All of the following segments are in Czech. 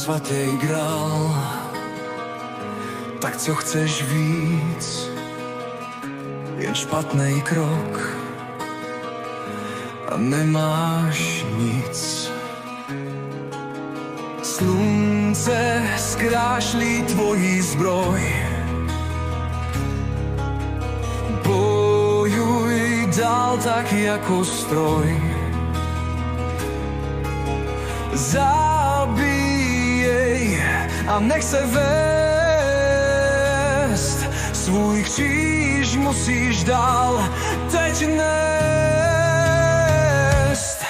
svatý grál. Tak co chceš víc? Jen špatný krok a nemáš nic. Slunce zkrášlí tvojí zbroj. Bojuj dál tak jako stroj. Zabíjej a nech se vést. Svůj kříž musíš dál teď nést.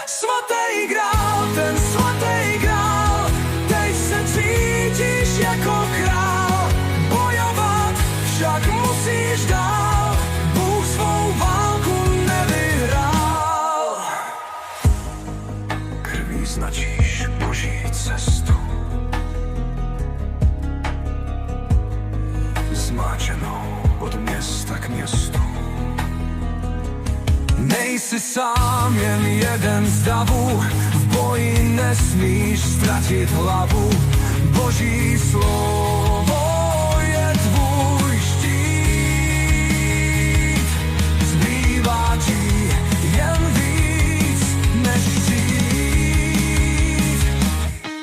Svatý grál, ten svatý grál, teď se cítíš jako král. Bojovat však musíš dál, Bůh svou válku nevyhrál. Krví značíš Boží cestu, zmáčenou od města k městu. Nejsi sám, jen jeden z davů, v boji nesmíš ztratit hlavu. Boží slovo je tvůj štít, zbývá ti jen víc než žít.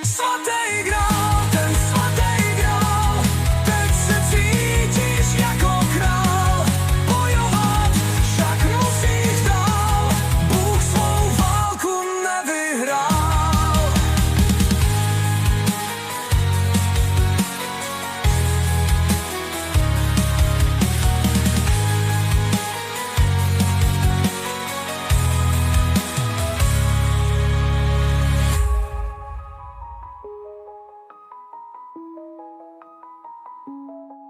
Svatý grál, ten svatý grál, teď se cítíš jako král. Bojovat však musíš dál, Bůh svou válku nevyhrál.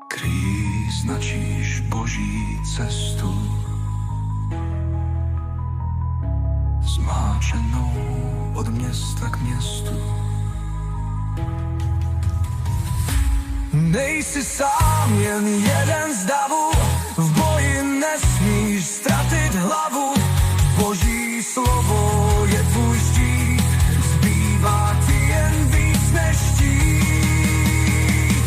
Krví značíš Boží cestu, zmáčenou od města k městu. Nejsi sám, jen jeden z davů, v boji nesmíš ztratit hlavu. Boží slovo je tvůj štít, zbývá ti jen víc než štít.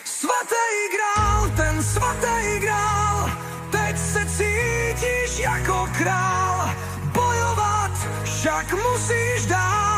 Svatý grál, ten svatý grál, teď se cítíš jako král. Bojovat však musíš dál,